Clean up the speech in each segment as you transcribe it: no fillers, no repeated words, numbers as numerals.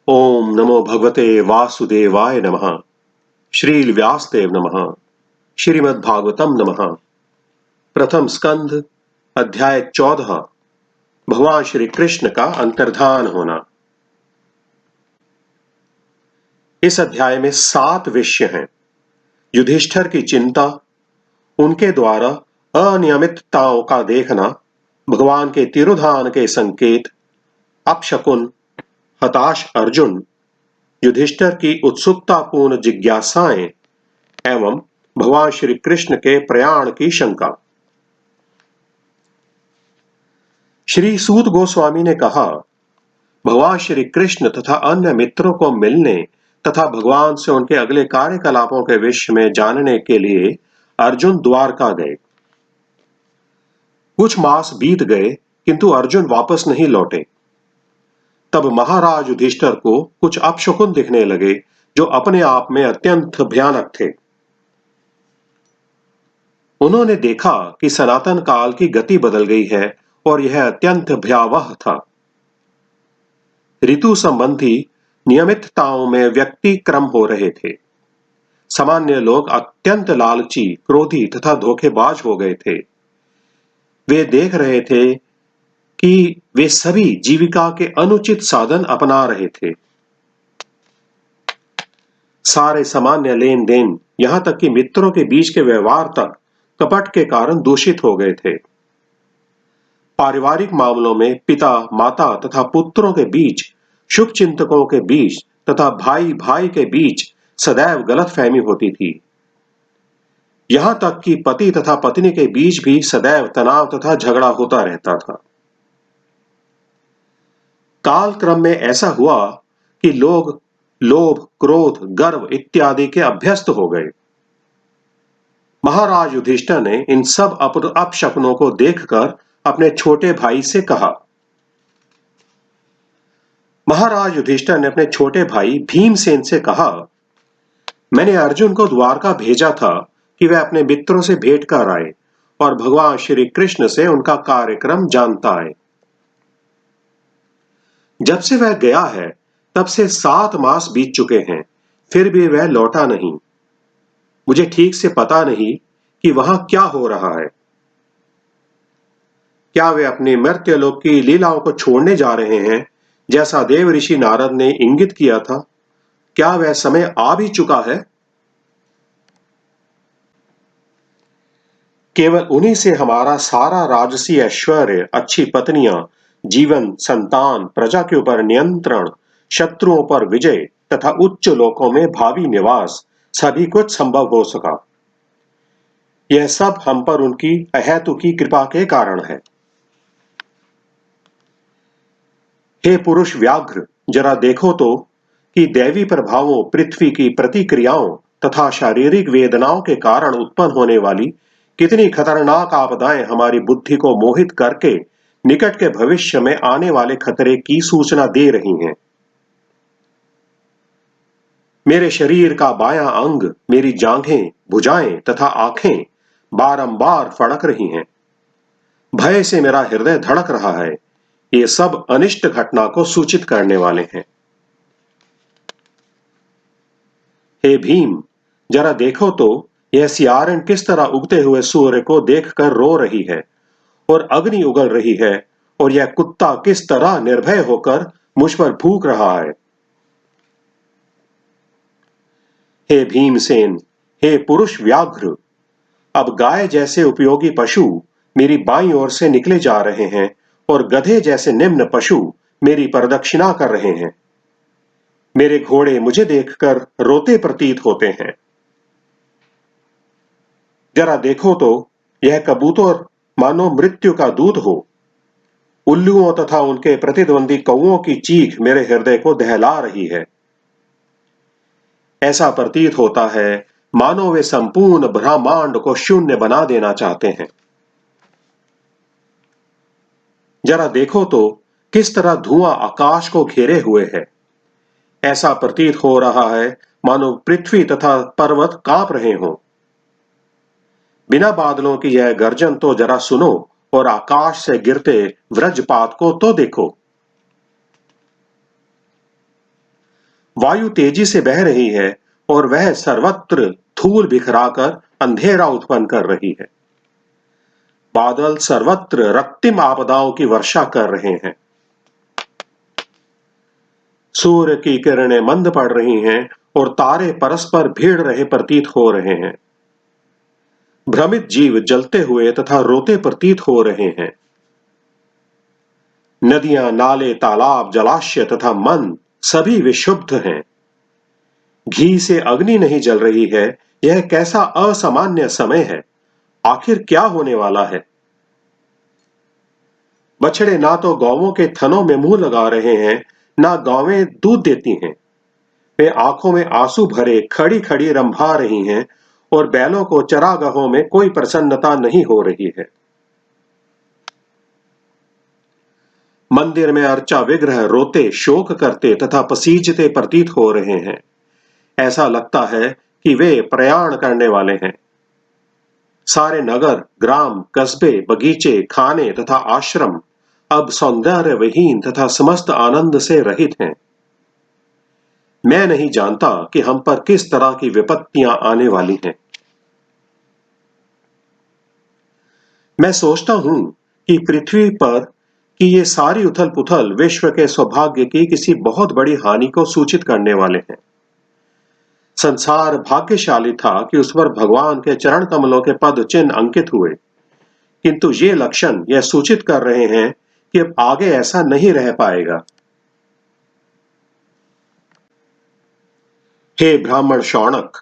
ओम नमो भगवते वासुदेवाय नमः। श्री व्यासदेव नमः। श्रीमद् भागवतम नमः। प्रथम स्कंध अध्याय 14। भगवान श्री कृष्ण का अंतर्धान होना। इस अध्याय में 7 विषय हैं। युधिष्ठिर की चिंता, उनके द्वारा अनियमितताओं का देखना, भगवान के तिरोधान के संकेत, अपशकुन, हताश अर्जुन, युधिष्ठिर की उत्सुकतापूर्ण जिज्ञासाएं एवं भगवान श्री कृष्ण के प्रयाण की शंका। श्री सूत गोस्वामी ने कहा, भगवान श्री कृष्ण तथा अन्य मित्रों को मिलने तथा भगवान से उनके अगले कार्यकलापों के विषय में जानने के लिए अर्जुन द्वारका गए। कुछ मास बीत गए किंतु अर्जुन वापस नहीं लौटे। तब महाराज युधिष्ठिर को कुछ अपशकुन दिखने लगे जो अपने आप में अत्यंत भयानक थे। उन्होंने देखा कि सनातन काल की गति बदल गई है और यह अत्यंत भयावह था। ऋतु संबंधी नियमितताओं में व्यक्ति क्रम हो रहे थे। सामान्य लोग अत्यंत लालची, क्रोधी तथा धोखेबाज हो गए थे। वे देख रहे थे कि वे सभी जीविका के अनुचित साधन अपना रहे थे। सारे सामान्य लेन देन, यहां तक कि मित्रों के बीच के व्यवहार तक कपट के कारण दूषित हो गए थे। पारिवारिक मामलों में पिता, माता तथा पुत्रों के बीच, शुभ चिंतकों के बीच तथा भाई भाई के बीच सदैव गलतफहमी होती थी। यहां तक कि पति तथा पत्नी के बीच भी सदैव तनाव तथा झगड़ा होता रहता था। कालक्रम में ऐसा हुआ कि लोग लोभ, क्रोध, गर्व इत्यादि के अभ्यस्त हो गए। महाराज युधिष्ठिर ने इन सब अपशकुनों को देखकर अपने छोटे भाई से कहा। महाराज युधिष्ठिर ने अपने छोटे भाई भीमसेन से कहा, मैंने अर्जुन को द्वारका भेजा था कि वह अपने मित्रों से भेंट कर आए और भगवान श्री कृष्ण से उनका कार्यक्रम जानता है। जब से वह गया है तब से 7 मास बीत चुके हैं, फिर भी वह लौटा नहीं। मुझे ठीक से पता नहीं कि वहां क्या हो रहा है। क्या वे अपने मर्त्यलोक की लीलाओं को छोड़ने जा रहे हैं, जैसा देव ऋषि नारद ने इंगित किया था? क्या वह समय आ भी चुका है? केवल उन्हीं से हमारा सारा राजसी ऐश्वर्य, अच्छी पत्नियां, जीवन, संतान, प्रजा के ऊपर नियंत्रण, शत्रुओं पर विजय तथा उच्च लोकों में भावी निवास, सभी कुछ संभव हो सका। यह सब हम पर उनकी अहेतुकी कृपा के कारण है। हे पुरुष व्याघ्र, जरा देखो तो कि दैवी प्रभावों, पृथ्वी की प्रतिक्रियाओं तथा शारीरिक वेदनाओं के कारण उत्पन्न होने वाली कितनी खतरनाक आपदाएं हमारी बुद्धि को मोहित करके निकट के भविष्य में आने वाले खतरे की सूचना दे रही हैं। मेरे शरीर का बायां अंग, मेरी जांघें, भुजाएं तथा आंखें बारंबार फड़क रही हैं। भय से मेरा हृदय धड़क रहा है। ये सब अनिष्ट घटना को सूचित करने वाले हैं। हे भीम, जरा देखो तो यह सियारन किस तरह उगते हुए सूर्य को देखकर रो रही है और अग्नि उगल रही है, और यह कुत्ता किस तरह निर्भय होकर मुझ पर भूख रहा है। हे भीमसेन, हे पुरुष व्याघ्र, अब गाय जैसे उपयोगी पशु मेरी बाईं ओर से निकले जा रहे हैं और गधे जैसे निम्न पशु मेरी प्रदक्षिणा कर रहे हैं। मेरे घोड़े मुझे देखकर रोते प्रतीत होते हैं। जरा देखो तो यह कबूतर मानो मृत्यु का दूत हो। उल्लुओं तथा उनके प्रतिद्वंदी कौओं की चीख मेरे हृदय को दहला रही है। ऐसा प्रतीत होता है मानो वे संपूर्ण ब्रह्मांड को शून्य बना देना चाहते हैं। जरा देखो तो किस तरह धुआं आकाश को घेरे हुए है। ऐसा प्रतीत हो रहा है मानो पृथ्वी तथा पर्वत कांप रहे हों। बिना बादलों की यह गर्जन तो जरा सुनो और आकाश से गिरते वज्रपात को तो देखो। वायु तेजी से बह रही है और वह सर्वत्र धूल बिखराकर अंधेरा उत्पन्न कर रही है। बादल सर्वत्र रक्तिम आपदाओं की वर्षा कर रहे हैं। सूर्य की किरणें मंद पड़ रही हैं और तारे परस्पर भीड़ रहे प्रतीत हो रहे हैं। भ्रमित जीव जलते हुए तथा रोते प्रतीत हो रहे हैं। नदियां, नाले, तालाब, जलाशय तथा मन सभी विशुद्ध हैं। घी से अग्नि नहीं जल रही है। यह कैसा असामान्य समय है। आखिर क्या होने वाला है। बछड़े ना तो गौवों के थनों में मुंह लगा रहे हैं, ना गौवें दूध देती हैं। वे आंखों में आंसू भरे खड़ी खड़ी रंभा रही हैं और बैलों को चरागाहों में कोई प्रसन्नता नहीं हो रही है। मंदिर में अर्चा विग्रह रोते, शोक करते तथा पसीजते प्रतीत हो रहे हैं। ऐसा लगता है कि वे प्रयाण करने वाले हैं। सारे नगर, ग्राम, कस्बे, बगीचे, खाने तथा आश्रम अब सौंदर्य विहीन तथा समस्त आनंद से रहित हैं। मैं नहीं जानता कि हम पर किस तरह की विपत्तियां आने वाली हैं। मैं सोचता हूं कि पृथ्वी पर कि ये सारी उथल पुथल विश्व के सौभाग्य की किसी बहुत बड़ी हानि को सूचित करने वाले हैं। संसार भाग्यशाली था कि उस पर भगवान के चरण कमलों के पद चिन्ह अंकित हुए, किंतु ये लक्षण यह सूचित कर रहे हैं कि अब आगे ऐसा नहीं रह पाएगा। हे ब्राह्मण शौनक,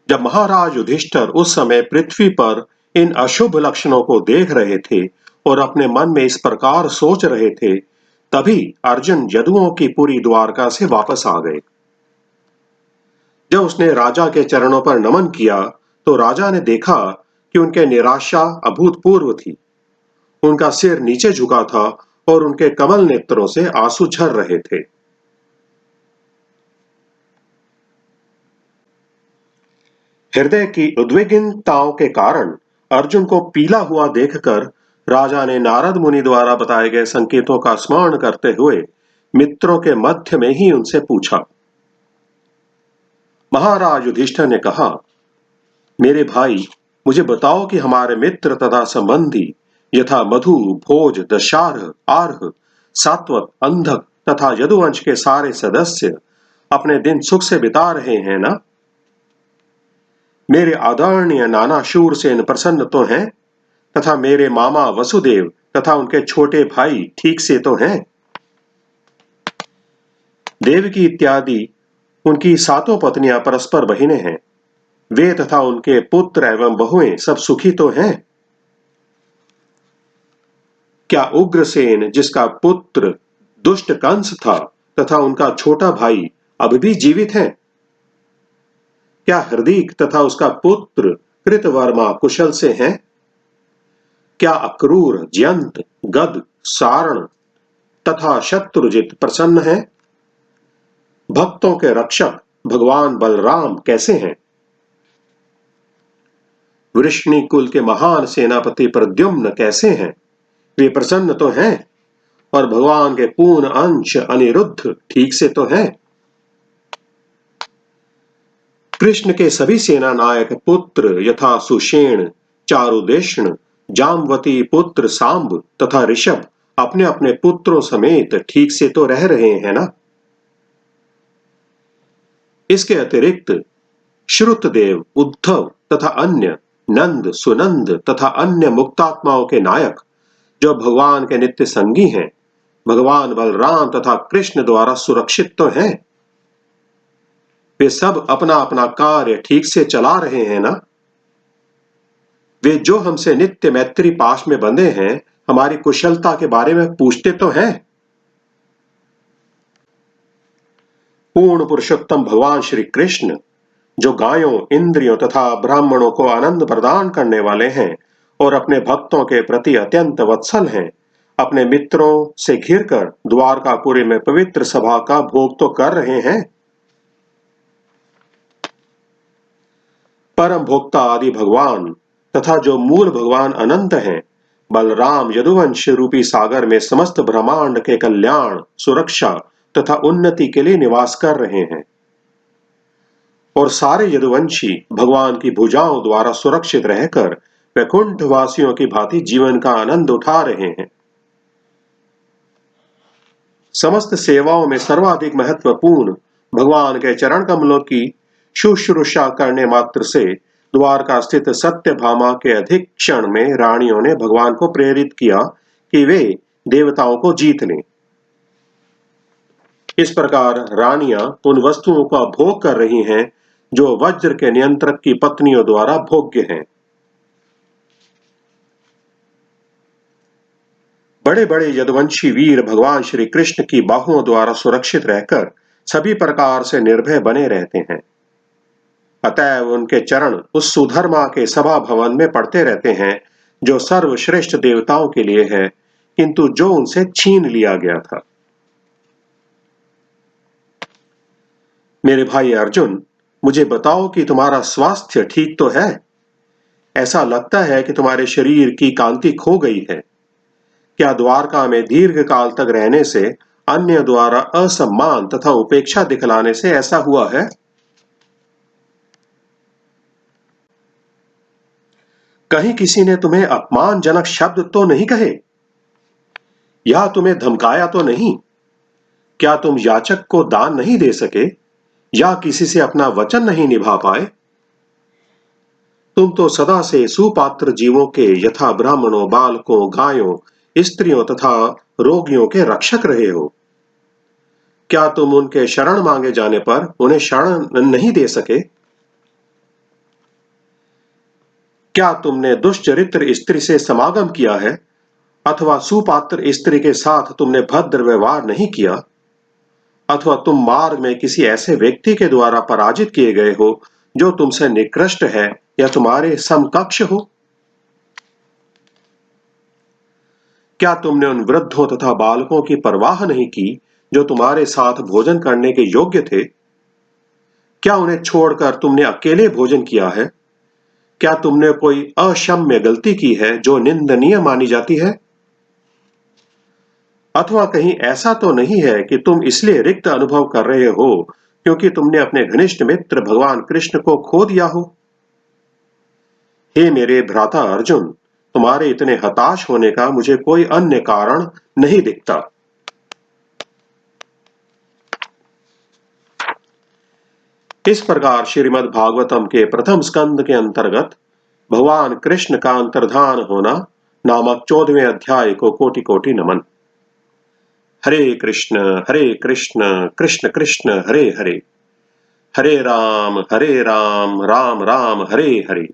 जब महाराज युधिष्ठिर उस समय पृथ्वी पर इन अशुभ लक्षणों को देख रहे थे और अपने मन में इस प्रकार सोच रहे थे, तभी अर्जुन यदुओं की पूरी द्वारका से वापस आ गए। जब उसने राजा के चरणों पर नमन किया तो राजा ने देखा कि उनके निराशा अभूतपूर्व थी। उनका सिर नीचे झुका था और उनके कमल नेत्रों से आंसू झर रहे थे। हृदय की उद्विग्नताओं के कारण अर्जुन को पीला हुआ देखकर राजा ने नारद मुनि द्वारा बताए गए संकेतों का स्मरण करते हुए मित्रों के मध्य में ही उनसे पूछा। महाराज युधिष्ठिर ने कहा, मेरे भाई, मुझे बताओ कि हमारे मित्र तथा संबंधी यथा मधु, भोज, दशार्ह, आर्ह, सात्वत, अंधक तथा यदुवंश के सारे सदस्य अपने दिन सुख से बिता रहे हैं ना? मेरे आदरणीय नाना शूरसेन प्रसन्न तो हैं तथा मेरे मामा वसुदेव तथा उनके छोटे भाई ठीक से तो हैं। देवकी इत्यादि उनकी सातों पत्नियां परस्पर बहिनें हैं। वे तथा उनके पुत्र एवं बहुएं सब सुखी तो हैं। क्या उग्रसेन, जिसका पुत्र दुष्ट कंस था, तथा उनका छोटा भाई अब भी जीवित हैं? क्या हृदीक तथा उसका पुत्र कृतवर्मा कुशल से हैं? क्या अक्रूर, जयंत, गद, सारण तथा शत्रुजित प्रसन्न हैं? भक्तों के रक्षक भगवान बलराम कैसे हैं? वृष्णि कुल के महान सेनापति प्रद्युम्न कैसे हैं? वे प्रसन्न तो हैं। और भगवान के पूर्ण अंश अनिरुद्ध ठीक से तो हैं। कृष्ण के सभी सेना नायक पुत्र यथा सुषेण, चारुदेष्ण, जामवती पुत्र सांब तथा ऋषभ अपने अपने पुत्रों समेत ठीक से तो रह रहे हैं ना? इसके अतिरिक्त श्रुतदेव, उद्धव तथा अन्य नंद, सुनंद तथा अन्य मुक्तात्माओं के नायक जो भगवान के नित्य संगी हैं, भगवान बलराम तथा कृष्ण द्वारा सुरक्षित तो हैं। वे सब अपना अपना कार्य ठीक से चला रहे हैं ना? वे जो हमसे नित्य मैत्री पाश में बंधे हैं, हमारी कुशलता के बारे में पूछते तो हैं। पूर्ण पुरुषोत्तम भगवान श्री कृष्ण, जो गायों, इंद्रियों तथा ब्राह्मणों को आनंद प्रदान करने वाले हैं और अपने भक्तों के प्रति अत्यंत वत्सल हैं, अपने मित्रों से घिरकर द्वारकापुरी में पवित्र सभा का भोग तो कर रहे हैं। परम भोक्ता आदि भगवान तथा जो मूल भगवान अनंत हैं, बलराम यदुवंश रूपी सागर में समस्त ब्रह्मांड के कल्याण, सुरक्षा तथा उन्नति के लिए निवास कर रहे हैं। और सारे यदुवंशी भगवान की भुजाओं द्वारा सुरक्षित रहकर वैकुंठ वासियों की भांति जीवन का आनंद उठा रहे हैं। समस्त सेवाओं में सर्वाधिक महत्वपूर्ण भगवान के चरण कमलों की शुश्रूषा करने मात्र से द्वारका स्थित सत्यभामा के अधिक क्षण में रानियों ने भगवान को प्रेरित किया कि वे देवताओं को जीत लें। इस प्रकार रानियां उन वस्तुओं का भोग कर रही हैं जो वज्र के नियंत्रक की पत्नियों द्वारा भोग्य हैं। बड़े बड़े यदुवंशी वीर भगवान श्री कृष्ण की बाहुओं द्वारा सुरक्षित रहकर सभी प्रकार से निर्भय बने रहते हैं। अतएव उनके चरण उस सुधर्मा के सभा भवन में पड़ते रहते हैं जो सर्वश्रेष्ठ देवताओं के लिए है, किंतु जो उनसे छीन लिया गया था। मेरे भाई अर्जुन, मुझे बताओ कि तुम्हारा स्वास्थ्य ठीक तो है? ऐसा लगता है कि तुम्हारे शरीर की कांति खो गई है। क्या द्वारका में दीर्घ काल तक रहने से, अन्य द्वारा असम्मान तथा उपेक्षा दिखलाने से ऐसा हुआ है? कहीं किसी ने तुम्हें अपमानजनक शब्द तो नहीं कहे, या तुम्हें धमकाया तो नहीं? क्या तुम याचक को दान नहीं दे सके, या किसी से अपना वचन नहीं निभा पाए? तुम तो सदा से सुपात्र जीवों के यथा ब्राह्मणों, बालकों, गायों, स्त्रियों तथा रोगियों के रक्षक रहे हो। क्या तुम उनके शरण मांगे जाने पर उन्हें शरण नहीं दे सके? क्या तुमने दुष्चरित्र स्त्री से समागम किया है, अथवा सुपात्र स्त्री के साथ तुमने भद्र व्यवहार नहीं किया, अथवा तुम मार्ग में किसी ऐसे व्यक्ति के द्वारा पराजित किए गए हो जो तुमसे निकृष्ट है या तुम्हारे समकक्ष हो? क्या तुमने उन वृद्धों तथा बालकों की परवाह नहीं की जो तुम्हारे साथ भोजन करने के योग्य थे? क्या उन्हें छोड़कर तुमने अकेले भोजन किया है? क्या तुमने कोई अक्षम्य गलती की है जो निंदनीय मानी जाती है? अथवा कहीं ऐसा तो नहीं है कि तुम इसलिए रिक्त अनुभव कर रहे हो क्योंकि तुमने अपने घनिष्ठ मित्र भगवान कृष्ण को खो दिया हो? हे मेरे भ्राता अर्जुन, तुम्हारे इतने हताश होने का मुझे कोई अन्य कारण नहीं दिखता। इस प्रकार श्रीमद् भागवतम के प्रथम स्कंद के अंतर्गत भगवान कृष्ण का अंतर्धान होना नामक 14वें अध्याय को कोटि कोटि नमन। हरे कृष्ण कृष्ण कृष्ण हरे हरे, हरे राम राम राम हरे हरे।